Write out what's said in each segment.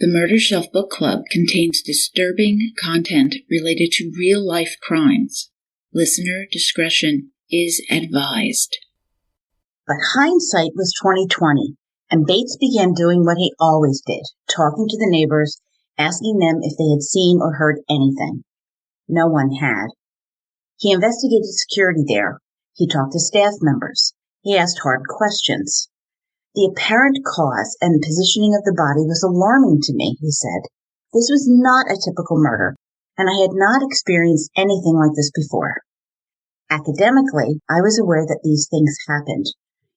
The Murder Shelf Book Club contains disturbing content related to real-life crimes. Listener discretion is advised. But hindsight was 20/20, and Bates began doing what he always did, talking to the neighbors, asking them if they had seen or heard anything. No one had. He investigated security there. He talked to staff members. He asked hard questions. The apparent cause and positioning of the body was alarming to me, he said. This was not a typical murder, and I had not experienced anything like this before. Academically, I was aware that these things happened.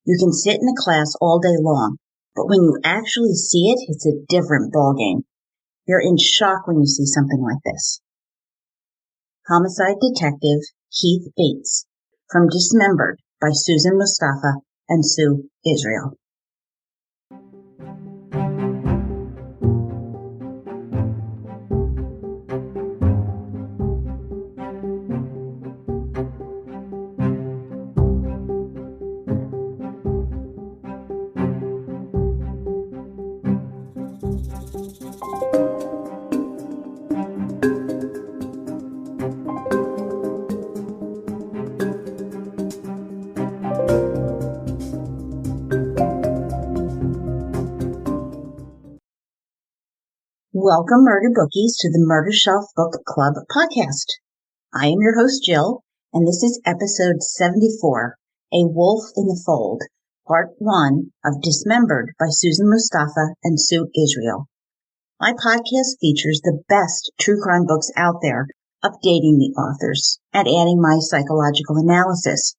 You can sit in a class all day long, but when you actually see it, it's a different ballgame. You're in shock when you see something like this. Homicide Detective Keith Bates, from Dismembered by Susan Mustafa and Sue Israel. Welcome, Murder Bookies, to the Murder Shelf Book Club podcast. I am your host, Jill, and this is episode 74, A Wolf in the Fold, part 1 of Dismembered by Susan Mustafa and Sue Israel. My podcast features the best true crime books out there, updating the authors and adding my psychological analysis.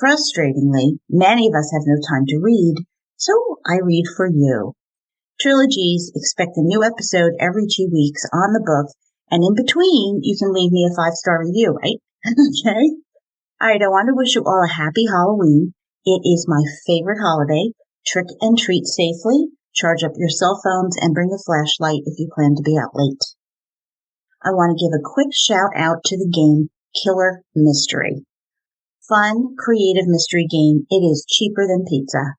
Frustratingly, many of us have no time to read, so I read for you. Trilogies expect a new episode every 2 weeks on the book, and in between, you can leave me a 5-star review, right? Okay? All right, I want to wish you all a happy Halloween. It is my favorite holiday. Trick and treat safely, charge up your cell phones, and bring a flashlight if you plan to be out late. I want to give a quick shout out to the game Killer Mystery. Fun, creative mystery game. It is cheaper than pizza.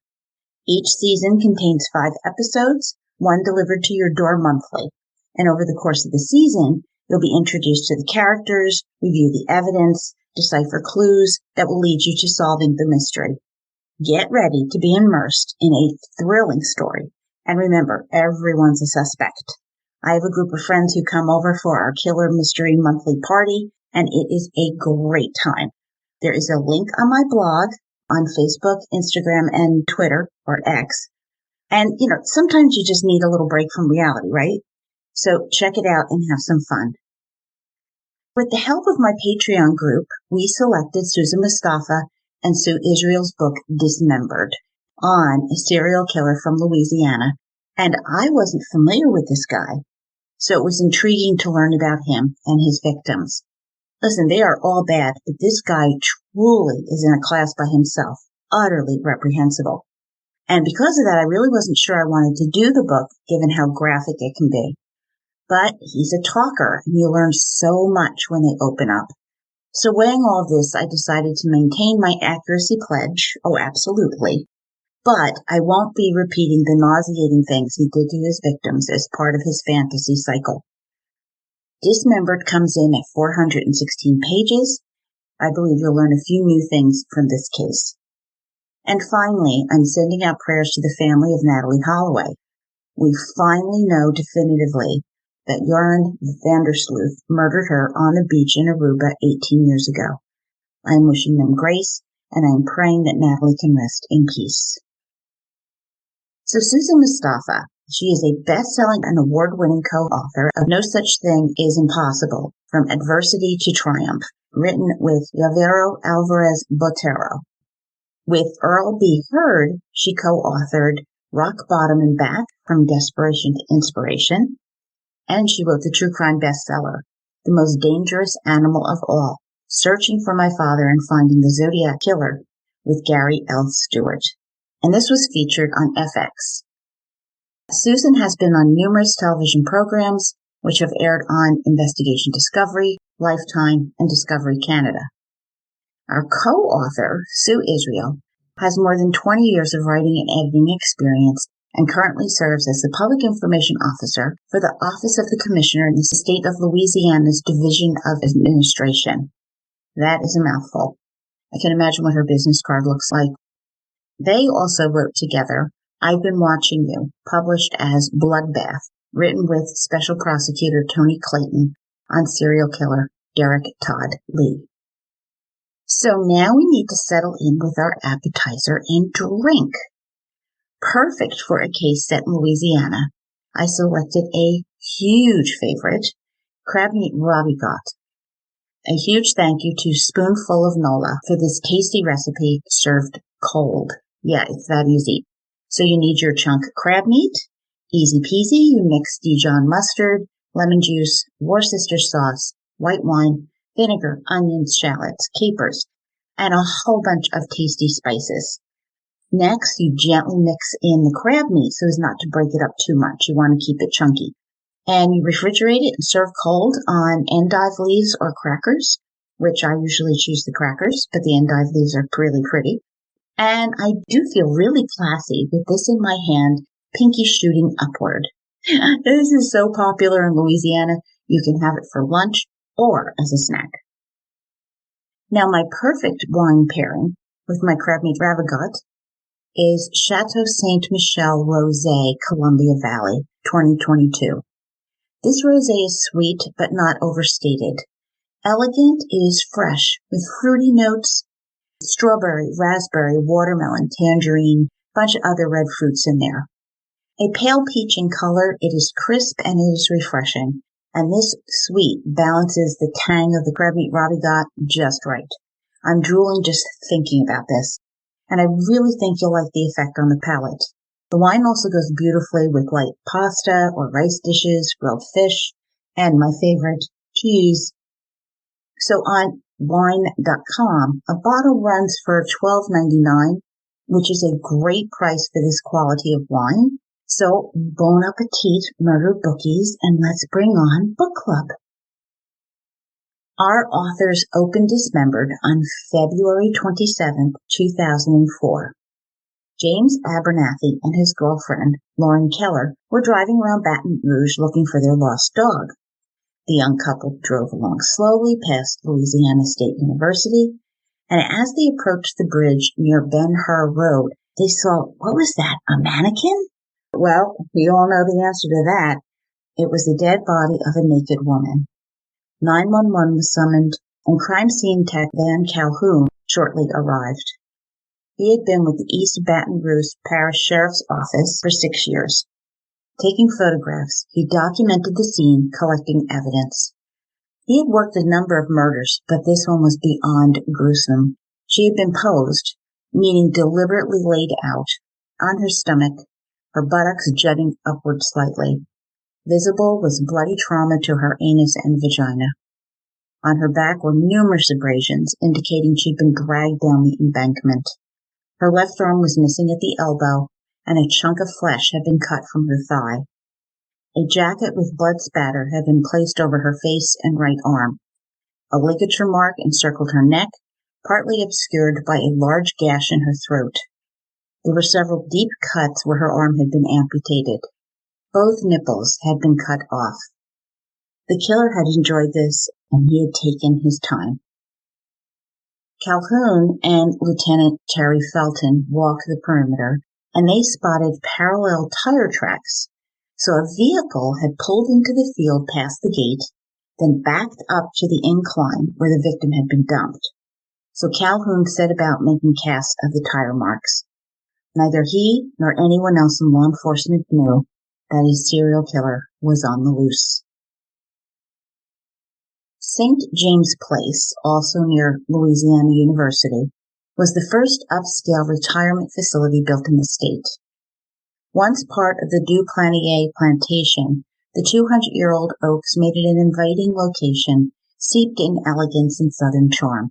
Each season contains 5 episodes, one delivered to your door monthly. And over the course of the season, you'll be introduced to the characters, review the evidence, decipher clues that will lead you to solving the mystery. Get ready to be immersed in a thrilling story. And remember, everyone's a suspect. I have a group of friends who come over for our Killer Mystery monthly party, and it is a great time. There is a link on my blog, on Facebook, Instagram, and Twitter, or X. And, sometimes you just need a little break from reality, right? So check it out and have some fun. With the help of my Patreon group, we selected Susan Mustafa and Sue Israel's book, Dismembered, on a serial killer from Louisiana. And I wasn't familiar with this guy, so it was intriguing to learn about him and his victims. Listen, they are all bad, but this guy truly is in a class by himself, utterly reprehensible. And because of that, I really wasn't sure I wanted to do the book, given how graphic it can be. But he's a talker, and you learn so much when they open up. So weighing all of this, I decided to maintain my accuracy pledge. Oh, absolutely. But I won't be repeating the nauseating things he did to his victims as part of his fantasy cycle. Dismembered comes in at 416 pages. I believe you'll learn a few new things from this case. And finally, I'm sending out prayers to the family of Natalie Holloway. We finally know definitively that Joran Vandersloot murdered her on the beach in Aruba 18 years ago. I am wishing them grace, and I am praying that Natalie can rest in peace. So Susan Mustafa, she is a best-selling and award-winning co-author of No Such Thing is Impossible, From Adversity to Triumph, written with Yavero Alvarez Botero. With Earl B. Hurd, she co-authored Rock Bottom and Back, From Desperation to Inspiration, and she wrote the true crime bestseller, The Most Dangerous Animal of All, Searching for My Father and Finding the Zodiac Killer, with Gary L. Stewart. And this was featured on FX. Susan has been on numerous television programs, which have aired on Investigation Discovery, Lifetime, and Discovery Canada. Our co-author, Sue Israel, has more than 20 years of writing and editing experience and currently serves as the Public Information Officer for the Office of the Commissioner in the state of Louisiana's Division of Administration. That is a mouthful. I can imagine what her business card looks like. They also wrote together I've Been Watching You, published as Bloodbath, written with Special Prosecutor Tony Clayton on serial killer Derek Todd Lee. So now we need to settle in with our appetizer and drink. Perfect for a case set in Louisiana, I selected a huge favorite, crab meat ravigotte. A huge thank you to Spoonful of Nola for this tasty recipe served cold. Yeah, it's that easy. So you need your chunk crab meat. Easy peasy, you mix Dijon mustard, lemon juice, Worcester sauce, white wine, vinegar, onions, shallots, capers, and a whole bunch of tasty spices. Next, you gently mix in the crab meat so as not to break it up too much. You want to keep it chunky. And you refrigerate it and serve cold on endive leaves or crackers, which I usually choose the crackers, but the endive leaves are really pretty. And I do feel really classy with this in my hand, pinky shooting upward. This is so popular in Louisiana, you can have it for lunch or as a snack. Now my perfect wine pairing with my crab meat ravigotte is Chateau Saint Michel Rosé, Columbia Valley, 2022. This rosé is sweet but not overstated. Elegant, it is fresh with fruity notes, strawberry, raspberry, watermelon, tangerine, bunch of other red fruits in there. A pale peach in color, it is crisp and it is refreshing. And this sweet balances the tang of the crab meat ravigotte just right. I'm drooling just thinking about this. And I really think you'll like the effect on the palate. The wine also goes beautifully with light pasta or rice dishes, grilled fish, and my favorite, cheese. So on wine.com, a bottle runs for $12.99, which is a great price for this quality of wine. So bon appetit, murder bookies, and let's bring on book club. Our authors opened Dismembered on February 27, 2004. James Abernathy and his girlfriend, Lauren Keller, were driving around Baton Rouge looking for their lost dog. The young couple drove along slowly past Louisiana State University, and as they approached the bridge near Ben-Hur Road, they saw, what was that, a mannequin? Well, we all know the answer to that. It was the dead body of a naked woman. 911 was summoned, and crime scene tech Van Calhoun shortly arrived. He had been with the East Baton Rouge Parish Sheriff's Office for 6 years. Taking photographs, he documented the scene, collecting evidence. He had worked a number of murders, but this one was beyond gruesome. She had been posed, meaning deliberately laid out, on her stomach, her buttocks jutting upward slightly. Visible was bloody trauma to her anus and vagina. On her back were numerous abrasions, indicating she'd been dragged down the embankment. Her left arm was missing at the elbow, and a chunk of flesh had been cut from her thigh. A jacket with blood spatter had been placed over her face and right arm. A ligature mark encircled her neck, partly obscured by a large gash in her throat. There were several deep cuts where her arm had been amputated. Both nipples had been cut off. The killer had enjoyed this, and he had taken his time. Calhoun and Lieutenant Terry Felton walked the perimeter, and they spotted parallel tire tracks. So a vehicle had pulled into the field past the gate, then backed up to the incline where the victim had been dumped. So Calhoun set about making casts of the tire marks. Neither he nor anyone else in law enforcement knew that a serial killer was on the loose. St. James Place, also near Louisiana University, was the first upscale retirement facility built in the state. Once part of the Du Planier plantation, the 200-year-old oaks made it an inviting location, steeped in elegance and southern charm.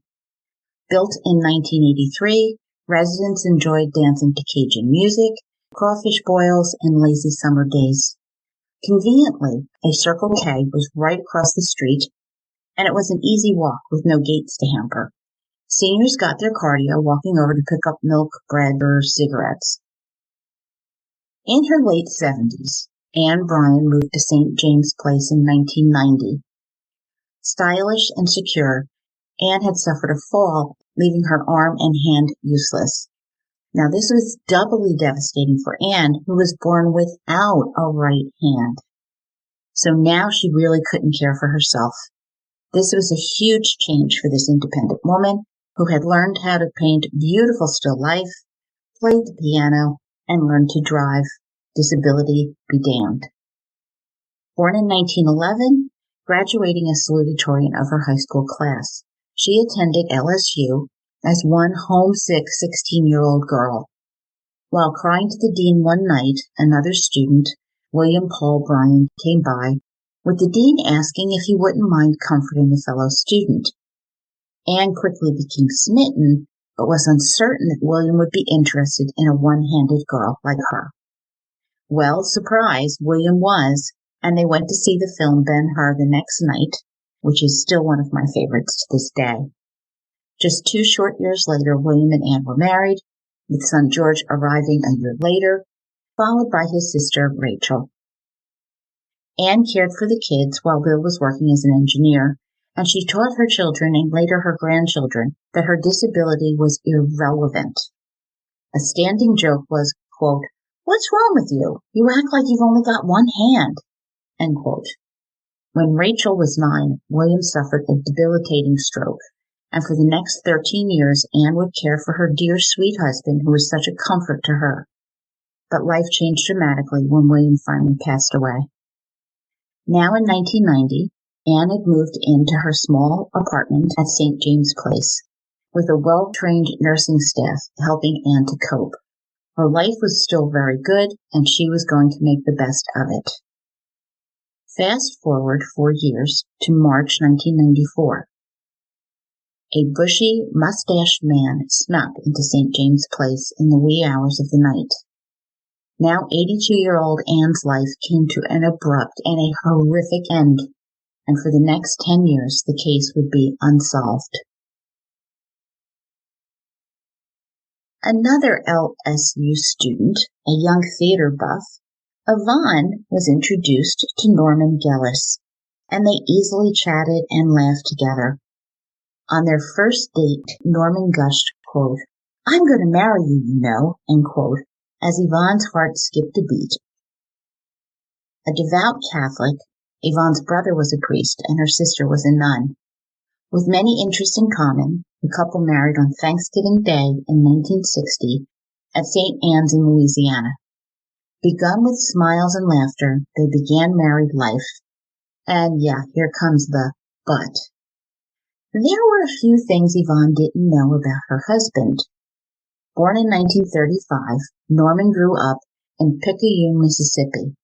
Built in 1983, residents enjoyed dancing to Cajun music, crawfish boils, and lazy summer days. Conveniently, a Circle K was right across the street, and it was an easy walk with no gates to hamper. Seniors got their cardio walking over to pick up milk, bread, or cigarettes. In her late 70s, Anne Bryan moved to St. James Place in 1990. Stylish and secure, Anne had suffered a fall, leaving her arm and hand useless. Now, this was doubly devastating for Anne, who was born without a right hand. So now she really couldn't care for herself. This was a huge change for this independent woman who had learned how to paint beautiful still life, played the piano, and learned to drive. Disability be damned. Born in 1911, graduating as salutatorian of her high school class, she attended LSU as one homesick 16-year-old girl. While crying to the dean one night, another student, William Paul Bryan, came by, with the dean asking if he wouldn't mind comforting a fellow student. Anne quickly became smitten, but was uncertain that William would be interested in a one-handed girl like her. Well, surprise, William was, and they went to see the film Ben-Hur the next night, which is still one of my favorites to this day. Just 2 short years later, William and Anne were married, with son George arriving a year later, followed by his sister Rachel. Anne cared for the kids while Bill was working as an engineer, and she taught her children and later her grandchildren that her disability was irrelevant. A standing joke was, quote, "What's wrong with you? You act like you've only got one hand," end quote. When Rachel was 9, William suffered a debilitating stroke, and for the next 13 years, Anne would care for her dear, sweet husband, who was such a comfort to her. But life changed dramatically when William finally passed away. Now in 1990, Anne had moved into her small apartment at St. James Place, with a well-trained nursing staff helping Anne to cope. Her life was still very good, and she was going to make the best of it. Fast forward 4 years to March 1994. A bushy, mustached man snuck into St. James Place in the wee hours of the night. Now 82-year-old Anne's life came to an abrupt and a horrific end, and for the next 10 years the case would be unsolved. Another LSU student, a young theater buff, Yvonne, was introduced to Norman Gillis, and they easily chatted and laughed together. On their first date, Norman gushed, quote, "I'm going to marry you, you know," end quote, as Yvonne's heart skipped a beat. A devout Catholic, Yvonne's brother was a priest and her sister was a nun. With many interests in common, the couple married on Thanksgiving Day in 1960 at St. Anne's in Louisiana. Begun with smiles and laughter, they began married life. And yeah, here comes the but. There were a few things Yvonne didn't know about her husband. Born in 1935, Norman grew up in Picayune, Mississippi.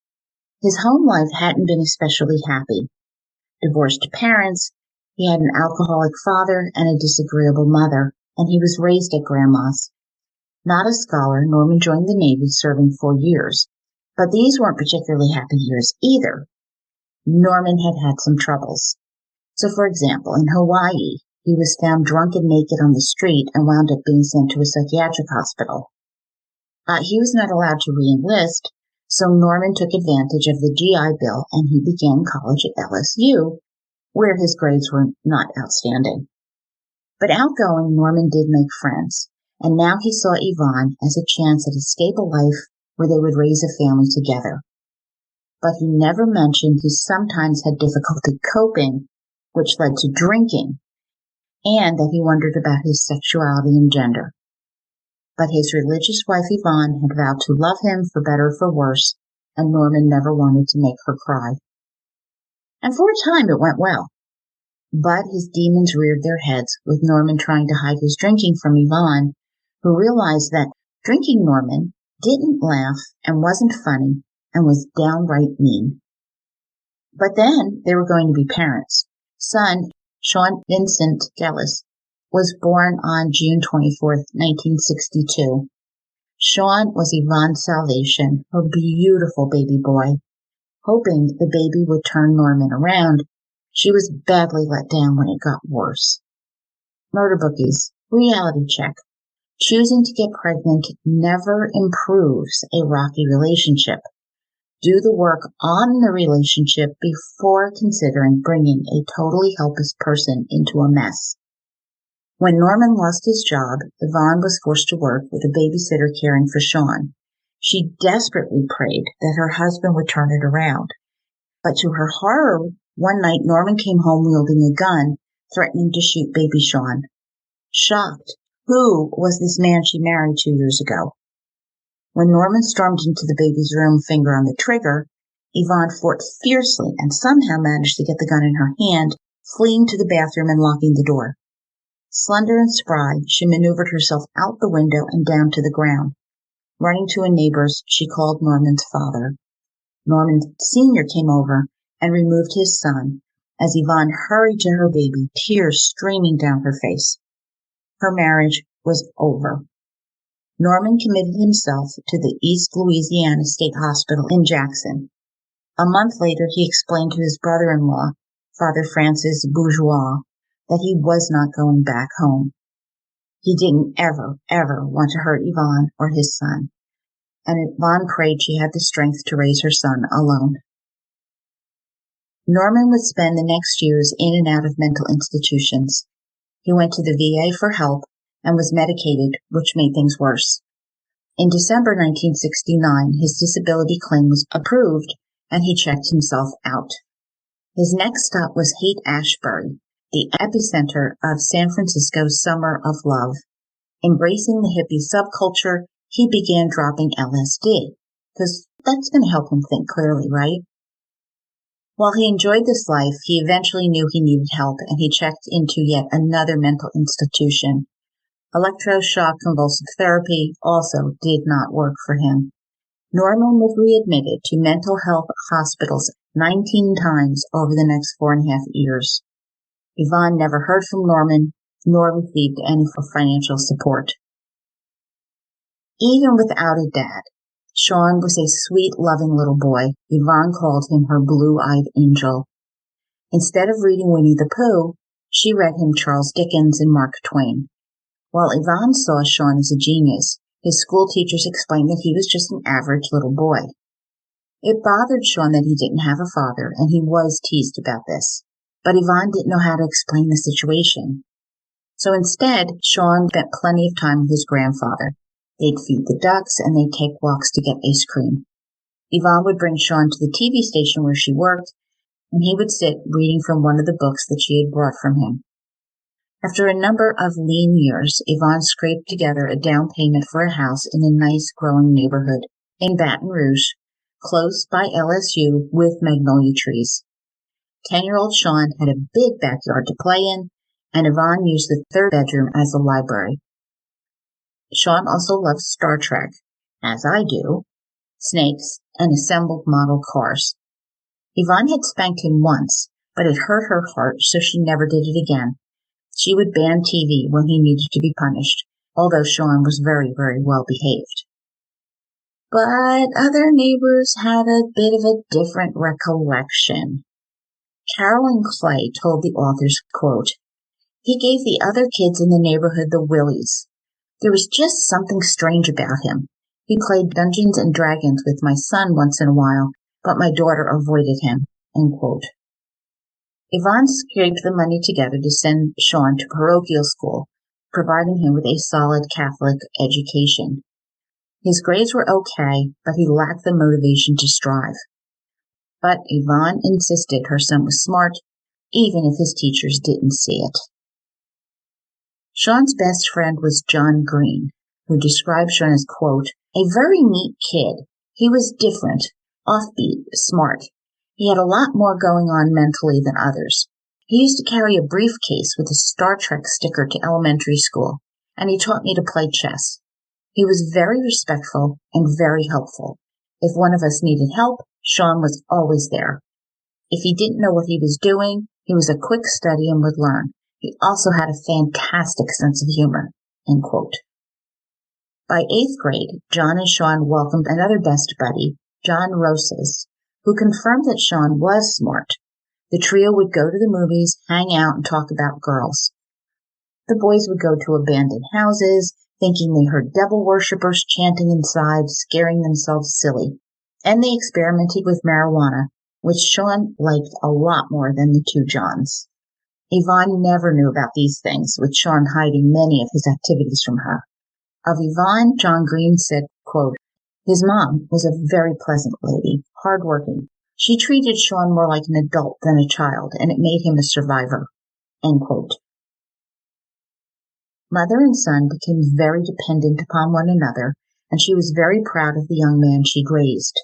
His home life hadn't been especially happy. Divorced parents, he had an alcoholic father and a disagreeable mother, and he was raised at Grandma's. Not a scholar, Norman joined the Navy, serving 4 years. But these weren't particularly happy years either. Norman had had some troubles. So, for example, in Hawaii, he was found drunk and naked on the street and wound up being sent to a psychiatric hospital. He was not allowed to re-enlist, so Norman took advantage of the GI Bill and he began college at LSU, where his grades were not outstanding. But outgoing, Norman did make friends, and now he saw Yvonne as a chance at a stable life where they would raise a family together. But he never mentioned he sometimes had difficulty coping, which led to drinking, and that he wondered about his sexuality and gender. But his religious wife Yvonne had vowed to love him for better or for worse, and Norman never wanted to make her cry. And for a time it went well. But his demons reared their heads, with Norman trying to hide his drinking from Yvonne, who realized that drinking Norman didn't laugh and wasn't funny and was downright mean. But then they were going to be parents. Son, Sean Vincent Gillis, was born on June 24th, 1962. Sean was Yvonne's salvation, her beautiful baby boy. Hoping the baby would turn Norman around, she was badly let down when it got worse. Murder bookies, reality check. Choosing to get pregnant never improves a rocky relationship. Do the work on the relationship before considering bringing a totally helpless person into a mess. When Norman lost his job, Yvonne was forced to work with a babysitter caring for Sean. She desperately prayed that her husband would turn it around. But to her horror, one night Norman came home wielding a gun, threatening to shoot baby Sean. Shocked, who was this man she married 2 years ago? When Norman stormed into the baby's room, finger on the trigger, Yvonne fought fiercely and somehow managed to get the gun in her hand, fleeing to the bathroom and locking the door. Slender and spry, she maneuvered herself out the window and down to the ground. Running to a neighbor's, she called Norman's father. Norman Sr. came over and removed his son as Yvonne hurried to her baby, tears streaming down her face. Her marriage was over. Norman committed himself to the East Louisiana State Hospital in Jackson. A month later, he explained to his brother-in-law, Father Francis Bourgeois, that he was not going back home. He didn't ever want to hurt Yvonne or his son, and Yvonne prayed she had the strength to raise her son alone. Norman would spend the next years in and out of mental institutions. He went to the VA for help and was medicated, which made things worse. In December 1969, his disability claim was approved, and he checked himself out. His next stop was Haight-Ashbury, the epicenter of San Francisco's Summer of Love. Embracing the hippie subculture, he began dropping LSD, because that's going to help him think clearly, right? While he enjoyed this life, he eventually knew he needed help, and he checked into yet another mental institution. Electroshock convulsive therapy also did not work for him. Norman was readmitted to mental health hospitals 19 times over the next 4.5 years. Yvonne never heard from Norman, nor received any financial support. Even without a dad, Sean was a sweet, loving little boy. Yvonne called him her blue-eyed angel. Instead of reading Winnie the Pooh, she read him Charles Dickens and Mark Twain. While Yvonne saw Sean as a genius, his school teachers explained that he was just an average little boy. It bothered Sean that he didn't have a father, and he was teased about this. But Yvonne didn't know how to explain the situation. So instead, Sean spent plenty of time with his grandfather. They'd feed the ducks, and they'd take walks to get ice cream. Yvonne would bring Sean to the TV station where she worked, and he would sit reading from one of the books that she had brought from him. After a number of lean years, Yvonne scraped together a down payment for a house in a nice growing neighborhood in Baton Rouge, close by LSU with magnolia trees. 10-year-old Sean had a big backyard to play in, and Yvonne used the third bedroom as a library. Sean also loved Star Trek, as I do, snakes, and assembled model cars. Yvonne had spanked him once, but it hurt her heart, so she never did it again. She would ban TV when he needed to be punished, although Sean was very, very well behaved. But other neighbors had a bit of a different recollection. Carolyn Clay told the authors, quote, "He gave the other kids in the neighborhood the willies. There was just something strange about him. He played Dungeons and Dragons with my son once in a while, but my daughter avoided him." End quote. Yvonne scraped the money together to send Sean to parochial school, providing him with a solid Catholic education. His grades were okay, but he lacked the motivation to strive. But Yvonne insisted her son was smart, even if his teachers didn't see it. Sean's best friend was John Green, who described Sean as, quote, "a very neat kid. He was different, offbeat, smart. He had a lot more going on mentally than others. He used to carry a briefcase with a Star Trek sticker to elementary school, and he taught me to play chess. He was very respectful and very helpful. If one of us needed help, Sean was always there. If he didn't know what he was doing, he was a quick study and would learn. He also had a fantastic sense of humor." End quote. By 8th grade, John and Sean welcomed another best buddy, John Rosas, who confirmed that Sean was smart. The trio would go to the movies, hang out, and talk about girls. The boys would go to abandoned houses, thinking they heard devil worshippers chanting inside, scaring themselves silly. And they experimented with marijuana, which Sean liked a lot more than the two Johns. Yvonne never knew about these things, with Sean hiding many of his activities from her. Of Yvonne, John Green said, quote, "His mom was a very pleasant lady, hardworking. She treated Sean more like an adult than a child, and it made him a survivor." End quote. Mother and son became very dependent upon one another, and she was very proud of the young man she'd raised.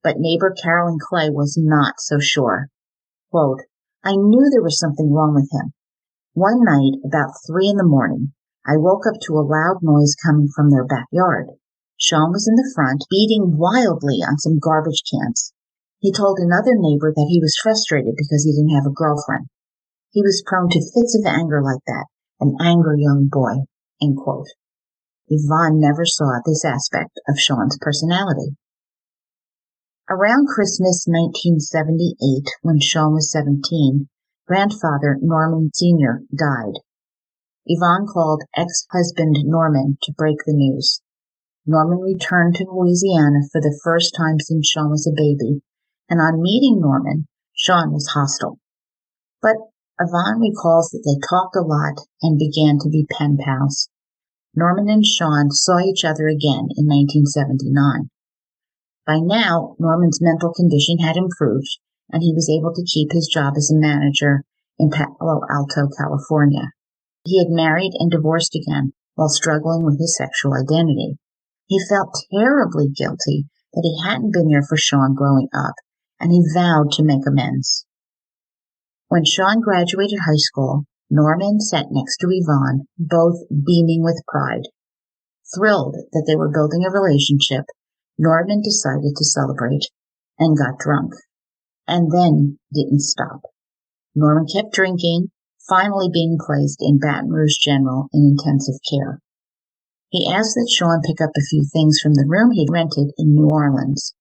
But neighbor Carolyn Clay was not so sure. Quote, "I knew there was something wrong with him. One night, about 3 a.m, I woke up to a loud noise coming from their backyard. Sean was in the front, beating wildly on some garbage cans. He told another neighbor that he was frustrated because he didn't have a girlfriend. He was prone to fits of anger like that, an angry young boy." End quote. Yvonne never saw this aspect of Sean's personality. Around Christmas 1978, when Sean was 17, grandfather Norman Sr. died. Yvonne called ex-husband Norman to break the news. Norman returned to Louisiana for the first time since Sean was a baby, and on meeting Norman, Sean was hostile. But Yvonne recalls that they talked a lot and began to be pen pals. Norman and Sean saw each other again in 1979. By now, Norman's mental condition had improved, and he was able to keep his job as a manager in Palo Alto, California. He had married and divorced again while struggling with his sexual identity. He felt terribly guilty that he hadn't been there for Sean growing up, and he vowed to make amends. When Sean graduated high school, Norman sat next to Yvonne, both beaming with pride. Thrilled that they were building a relationship, Norman decided to celebrate and got drunk, and then didn't stop. Norman kept drinking, finally being placed in Baton Rouge General in intensive care. He asked that Sean pick up a few things from the room he'd rented in New Orleans.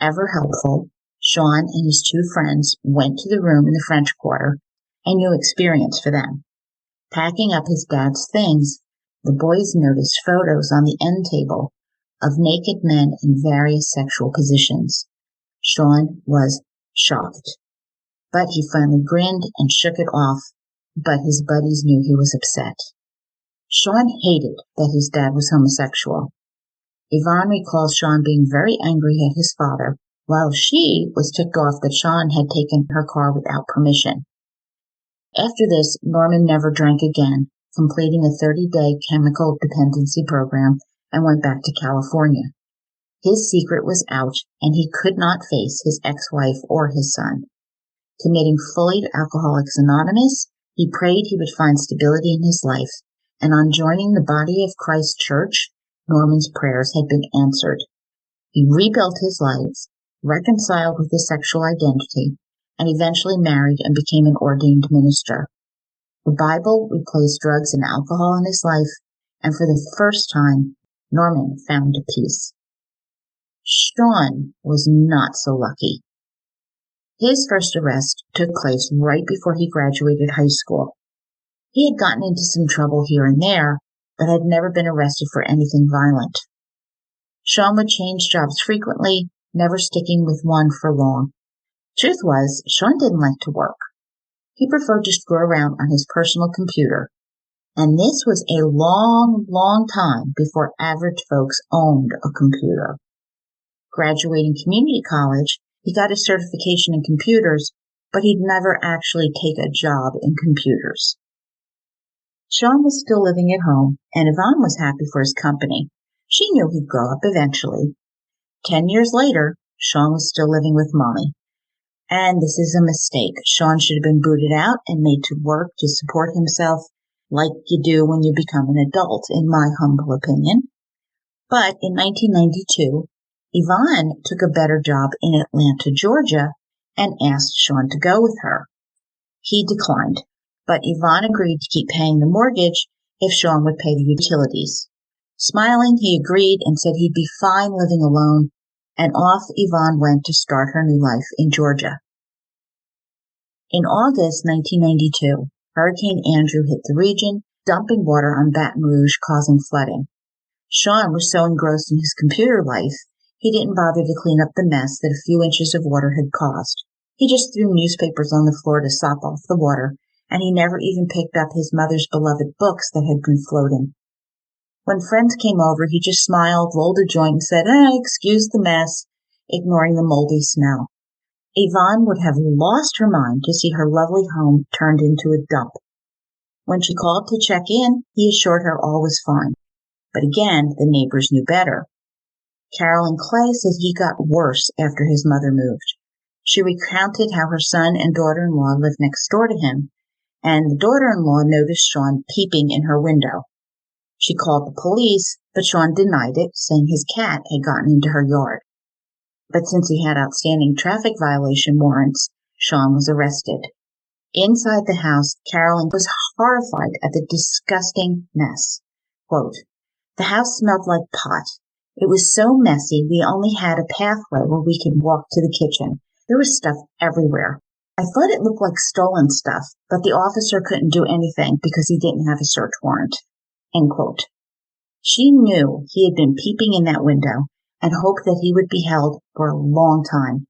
Ever helpful, Sean and his two friends went to the room in the French Quarter, a new experience for them. Packing up his dad's things, the boys noticed photos on the end table of naked men in various sexual positions. Sean was shocked, but he finally grinned and shook it off, but his buddies knew he was upset. Sean hated that his dad was homosexual. Yvonne recalls Sean being very angry at his father, while she was ticked off that Sean had taken her car without permission. After this, Norman never drank again, completing a 30-day chemical dependency program, and went back to California. His secret was out, and he could not face his ex-wife or his son. Committing fully to Alcoholics Anonymous, he prayed he would find stability in his life, and on joining the Body of Christ Church, Norman's prayers had been answered. He rebuilt his life, reconciled with his sexual identity, and eventually married and became an ordained minister. The Bible replaced drugs and alcohol in his life, and for the first time, Norman found peace. Sean was not so lucky. His first arrest took place right before he graduated high school. He had gotten into some trouble here and there, but had never been arrested for anything violent. Sean would change jobs frequently, never sticking with one for long. Truth was, Sean didn't like to work. He preferred to screw around on his personal computer, and this was a long, long time before average folks owned a computer. Graduating community college, he got a certification in computers, but he'd never actually take a job in computers. Sean was still living at home, and Yvonne was happy for his company. She knew he'd grow up eventually. 10 years later, Sean was still living with Mommy. And this is a mistake. Sean should have been booted out and made to work to support himself like you do when you become an adult, in my humble opinion. But in 1992, Yvonne took a better job in Atlanta, Georgia, and asked Sean to go with her. He declined, but Yvonne agreed to keep paying the mortgage if Sean would pay the utilities. Smiling, he agreed and said he'd be fine living alone, and off Yvonne went to start her new life in Georgia. In August 1992, Hurricane Andrew hit the region, dumping water on Baton Rouge, causing flooding. Sean was so engrossed in his computer life, he didn't bother to clean up the mess that a few inches of water had caused. He just threw newspapers on the floor to sop off the water, and he never even picked up his mother's beloved books that had been floating. When friends came over, he just smiled, rolled a joint, and said, excuse the mess, ignoring the moldy smell. Yvonne would have lost her mind to see her lovely home turned into a dump. When she called to check in, he assured her all was fine. But again, the neighbors knew better. Carolyn Clay said he got worse after his mother moved. She recounted how her son and daughter-in-law lived next door to him, and the daughter-in-law noticed Sean peeping in her window. She called the police, but Sean denied it, saying his cat had gotten into her yard. But since he had outstanding traffic violation warrants, Sean was arrested. Inside the house, Carolyn was horrified at the disgusting mess. Quote, "The house smelled like pot. It was so messy we only had a pathway where we could walk to the kitchen. There was stuff everywhere. I thought it looked like stolen stuff, but the officer couldn't do anything because he didn't have a search warrant." End quote. She knew he had been peeping in that window and hoped that he would be held for a long time.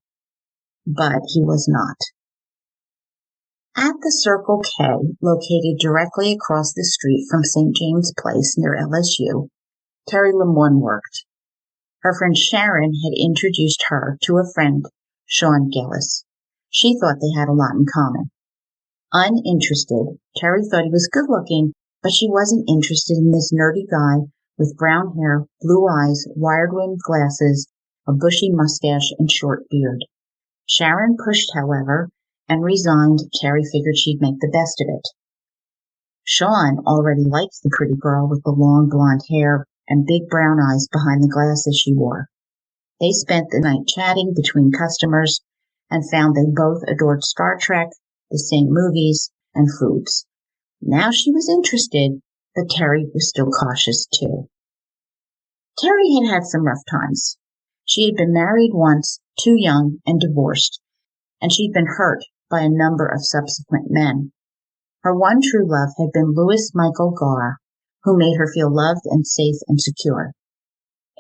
But he was not. At the Circle K, located directly across the street from St. James Place near LSU, Terry Lemoine worked. Her friend Sharon had introduced her to a friend, Sean Gillis. She thought they had a lot in common. Uninterested, Terry thought he was good-looking, but she wasn't interested in this nerdy guy with brown hair, blue eyes, wide-rimmed glasses, a bushy mustache, and short beard. Sharon pushed, however, and resigned. Terry figured she'd make the best of it. Sean already liked the pretty girl with the long blonde hair and big brown eyes behind the glasses she wore. They spent the night chatting between customers and found they both adored Star Trek, the same movies, and foods. Now she was interested, but Terry was still cautious too. Terry had had some rough times. She had been married once, too young, and divorced, and she'd been hurt by a number of subsequent men. Her one true love had been Louis Michael Garr, who made her feel loved and safe and secure.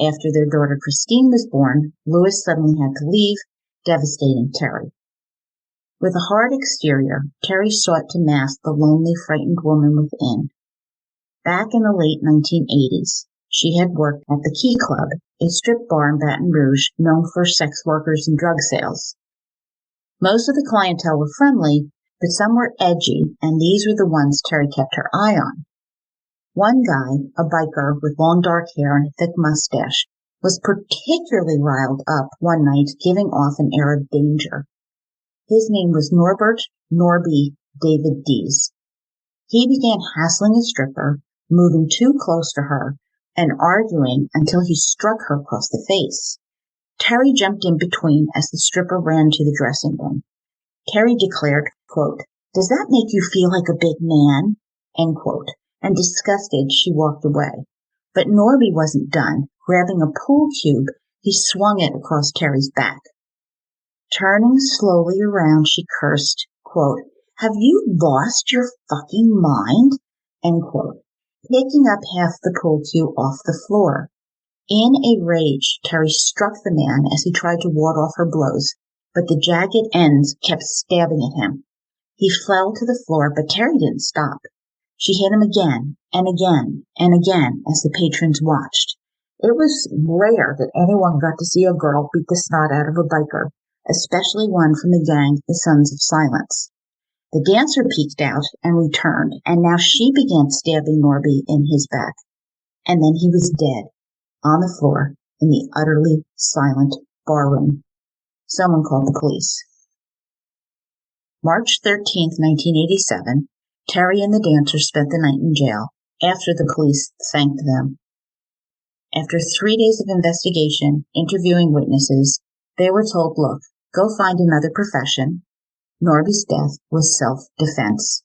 After their daughter Christine was born, Louis suddenly had to leave, devastating Terry. With a hard exterior, Terry sought to mask the lonely, frightened woman within. Back in the late 1980s, she had worked at the Key Club, a strip bar in Baton Rouge known for sex workers and drug sales. Most of the clientele were friendly, but some were edgy, and these were the ones Terry kept her eye on. One guy, a biker with long dark hair and a thick mustache, was particularly riled up one night, giving off an air of danger. His name was Norbert Norby David Dees. He began hassling a stripper, moving too close to her, and arguing until he struck her across the face. Terry jumped in between as the stripper ran to the dressing room. Terry declared, quote, "Does that make you feel like a big man?" End quote. And disgusted, she walked away. But Norby wasn't done. Grabbing a pool cube, he swung it across Terry's back. Turning slowly around, she cursed, quote, "Have you lost your fucking mind?" End quote. Picking up half the pool cue off the floor. In a rage, Terry struck the man as he tried to ward off her blows, but the jagged ends kept stabbing at him. He fell to the floor, but Terry didn't stop. She hit him again and again and again as the patrons watched. It was rare that anyone got to see a girl beat the snot out of a biker, especially one from the gang, the Sons of Silence. The dancer peeked out and returned, and now she began stabbing Norby in his back. And then he was dead, on the floor, in the utterly silent barroom. Someone called the police. March 13th, 1987, Terry and the dancer spent the night in jail, after the police thanked them. After 3 days of investigation, interviewing witnesses, they were told, look, go find another profession. Norby's death was self-defense.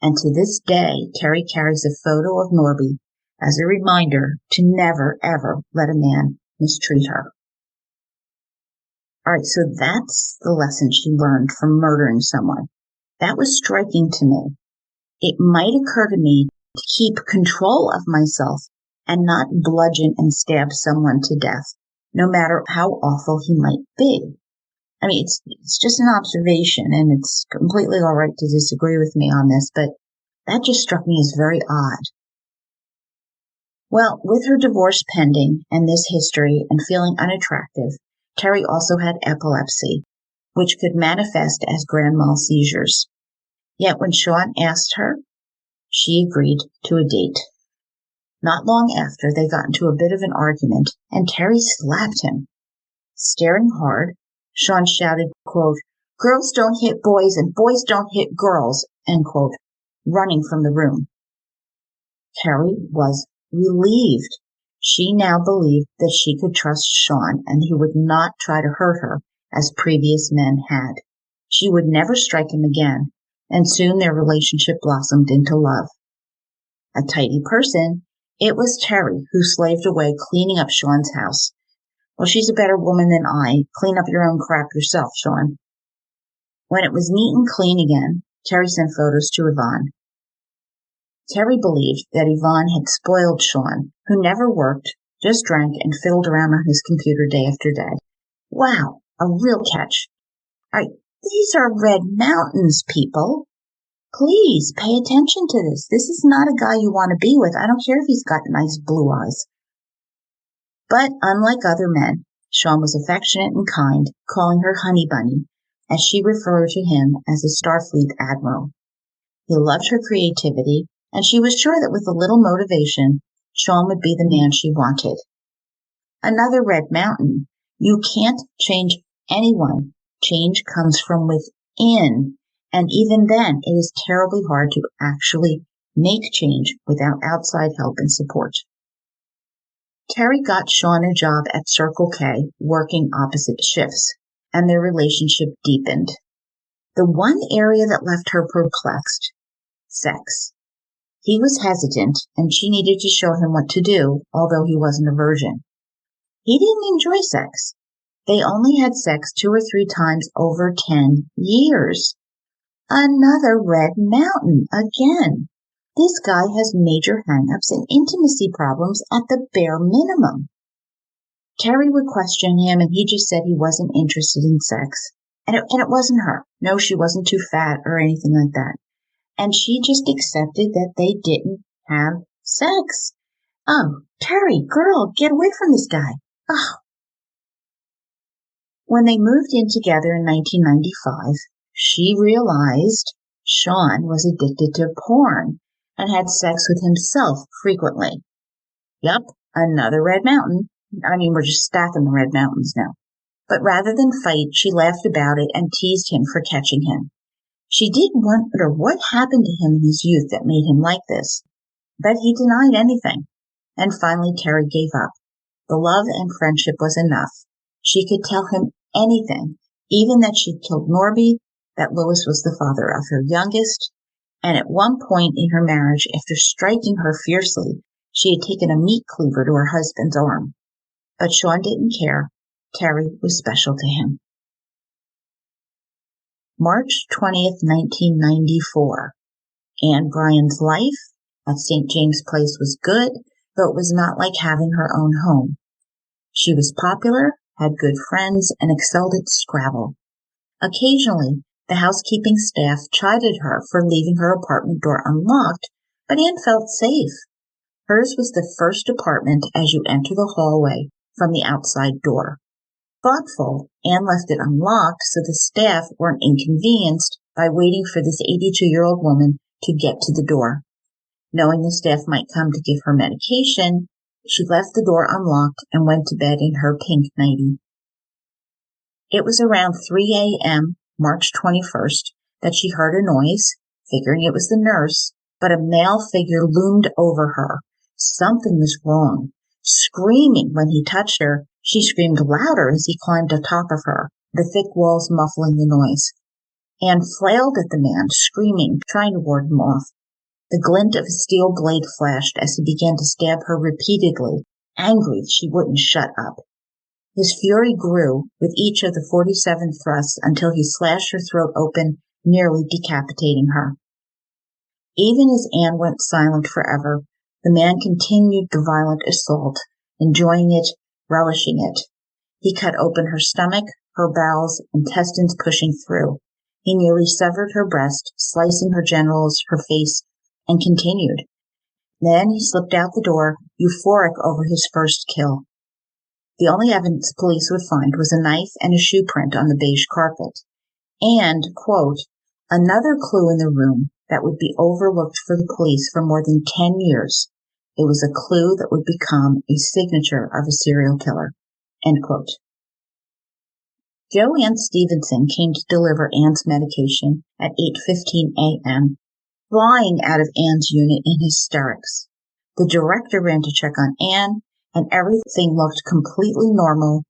And to this day, Terry carries a photo of Norby as a reminder to never, ever let a man mistreat her. All right, so that's the lesson she learned from murdering someone. That was striking to me. It might occur to me keep control of myself and not bludgeon and stab someone to death, no matter how awful he might be. I mean, it's just an observation, and it's completely all right to disagree with me on this, but that just struck me as very odd. Well, with her divorce pending and this history and feeling unattractive, Terry also had epilepsy, which could manifest as grand mal seizures. Yet when Sean asked her, she agreed to a date. Not long after, they got into a bit of an argument, and Terry slapped him. Staring hard, Sean shouted, quote, "Girls don't hit boys and boys don't hit girls," end quote, running from the room. Terry was relieved. She now believed that she could trust Sean and he would not try to hurt her as previous men had. She would never strike him again, and soon their relationship blossomed into love. A tidy person, it was Terry who slaved away cleaning up Sean's house. Well, she's a better woman than I. Clean up your own crap yourself, Sean. When it was neat and clean again, Terry sent photos to Yvonne. Terry believed that Yvonne had spoiled Sean, who never worked, just drank and fiddled around on his computer day after day. Wow, a real catch. These are red mountains, people. Please pay attention to this. This is not a guy you want to be with. I don't care if he's got nice blue eyes. But unlike other men, Sean was affectionate and kind, calling her Honey Bunny, as she referred to him as a Starfleet admiral. He loved her creativity, and she was sure that with a little motivation, Sean would be the man she wanted. Another red mountain. You can't change anyone. Change comes from within, and even then, it is terribly hard to actually make change without outside help and support. Terry got Sean a job at Circle K, working opposite shifts, and their relationship deepened. The one area that left her perplexed, sex. He was hesitant, and she needed to show him what to do, although he wasn't a virgin. He didn't enjoy sex. They only had sex 2 or 3 times over 10 years. Another red mountain again. This guy has major hang-ups and intimacy problems at the bare minimum. Terry would question him, and he just said he wasn't interested in sex. And it wasn't her. No, she wasn't too fat or anything like that. And she just accepted that they didn't have sex. Oh, Terry, girl, get away from this guy. Oh. When they moved in together in 1995, she realized Sean was addicted to porn and had sex with himself frequently. Yep, another red mountain. I mean, we're just stacking the red mountains now. But rather than fight, she laughed about it and teased him for catching him. She did wonder what happened to him in his youth that made him like this. But he denied anything. And finally, Terry gave up. The love and friendship was enough. She could tell him anything, even that she'd killed Norby, that Louis was the father of her youngest, and at one point in her marriage, after striking her fiercely, she had taken a meat cleaver to her husband's arm. But Sean didn't care. Terry was special to him. March 20th, 1994. Anne Bryant's life at St. James Place was good, though it was not like having her own home. She was popular, had good friends, and excelled at Scrabble. Occasionally, the housekeeping staff chided her for leaving her apartment door unlocked, but Anne felt safe. Hers was the first apartment as you enter the hallway from the outside door. Thoughtful, Anne left it unlocked so the staff weren't inconvenienced by waiting for this 82-year-old woman to get to the door. Knowing the staff might come to give her medication, she left the door unlocked and went to bed in her pink nightie. It was around 3 a.m., March 21st, that she heard a noise, figuring it was the nurse, but a male figure loomed over her. Something was wrong. Screaming when he touched her, she screamed louder as he climbed atop of her, the thick walls muffling the noise. Anne flailed at the man, screaming, trying to ward him off. The glint of a steel blade flashed as he began to stab her repeatedly, angry that she wouldn't shut up. His fury grew with each of the 47 thrusts until he slashed her throat open, nearly decapitating her. Even as Anne went silent forever, the man continued the violent assault, enjoying it, relishing it. He cut open her stomach, her bowels, intestines pushing through. He nearly severed her breast, slicing her genitals, her face, and continued. Then he slipped out the door, euphoric over his first kill. The only evidence police would find was a knife and a shoe print on the beige carpet. And, quote, another clue in the room that would be overlooked for the police for more than 10 years. It was a clue that would become a signature of a serial killer, end quote. Joanne Stevenson came to deliver Anne's medication at 8:15 a.m., flying out of Anne's unit in hysterics. The director ran to check on Anne, and everything looked completely normal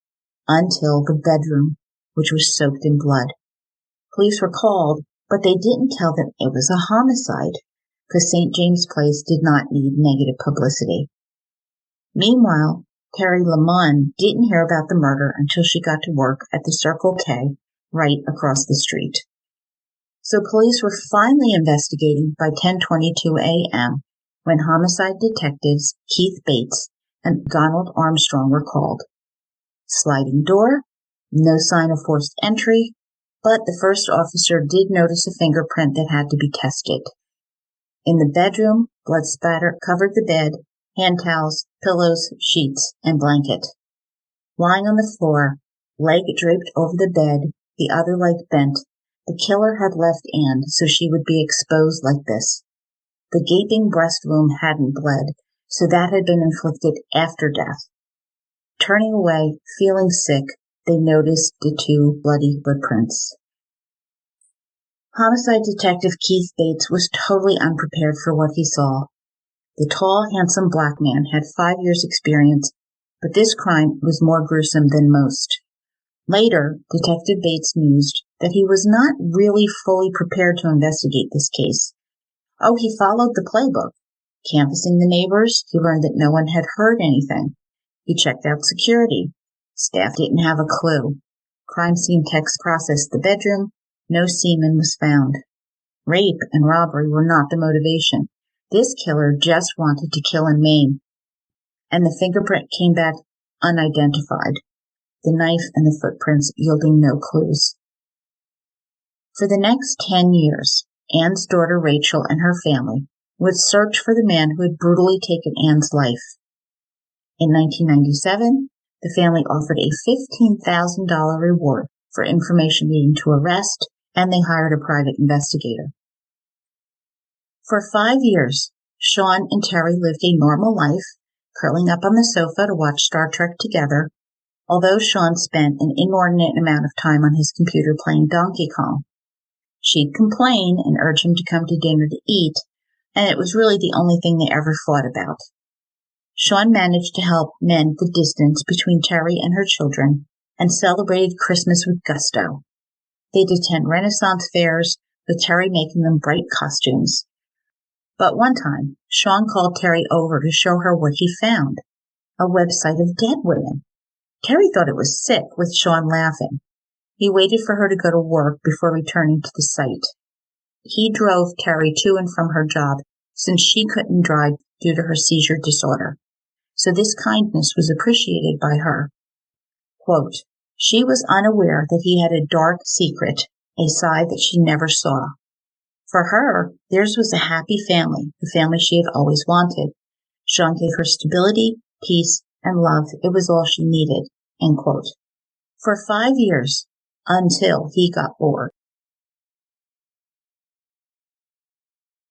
until the bedroom, which was soaked in blood. Police were called, but they didn't tell them it was a homicide, because St. James Place did not need negative publicity. Meanwhile, Terry Lamont didn't hear about the murder until she got to work at the Circle K right across the street. So police were finally investigating by 10:22 a.m. when homicide detectives Keith Bates and Donald Armstrong were called. Sliding door, no sign of forced entry, but the first officer did notice a fingerprint that had to be tested. In the bedroom, blood spatter covered the bed, hand towels, pillows, sheets, and blanket. Lying on the floor, leg draped over the bed, the other leg bent, the killer had left Anne so she would be exposed like this. The gaping breast wound hadn't bled, so that had been inflicted after death. Turning away, feeling sick, they noticed the two bloody footprints. Homicide Detective Keith Bates was totally unprepared for what he saw. The tall, handsome black man had 5 years' experience, but this crime was more gruesome than most. Later, Detective Bates mused that he was not really fully prepared to investigate this case. Oh, he followed the playbook. Canvassing the neighbors, he learned that no one had heard anything. He checked out security. Staff didn't have a clue. Crime scene techs processed the bedroom. No semen was found. Rape and robbery were not the motivation. This killer just wanted to kill and maim. And the fingerprint came back unidentified. The knife and the footprints yielding no clues. For the next 10 years, Anne's daughter Rachel and her family would search for the man who had brutally taken Anne's life. In 1997, the family offered a $15,000 reward for information leading to arrest, and they hired a private investigator. For 5 years, Sean and Terry lived a normal life, curling up on the sofa to watch Star Trek together, although Sean spent an inordinate amount of time on his computer playing Donkey Kong. She'd complain and urge him to come to dinner to eat, and it was really the only thing they ever fought about. Sean managed to help mend the distance between Terry and her children and celebrated Christmas with gusto. They'd attend Renaissance fairs, with Terry making them bright costumes. But one time, Sean called Terry over to show her what he found, a website of dead women. Terry thought it was sick, with Sean laughing. He waited for her to go to work before returning to the site. He drove Terry to and from her job, since she couldn't drive due to her seizure disorder. So this kindness was appreciated by her. Quote, she was unaware that he had a dark secret, a side that she never saw. For her, theirs was a happy family, the family she had always wanted. Sean gave her stability, peace, and love. It was all she needed, end quote. For 5 years, until he got bored.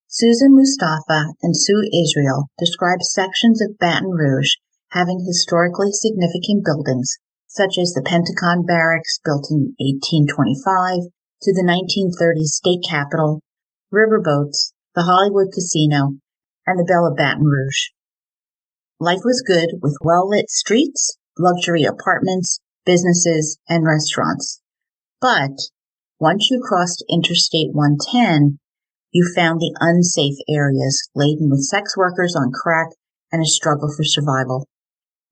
Susan Mustafa and Sue Israel describe sections of Baton Rouge having historically significant buildings, such as the Pentagon Barracks built in 1825 to the 1930s State Capitol, riverboats, the Hollywood Casino, and the Belle of Baton Rouge. Life was good with well-lit streets, luxury apartments, businesses, and restaurants. But once you crossed Interstate 110, you found the unsafe areas laden with sex workers on crack and a struggle for survival.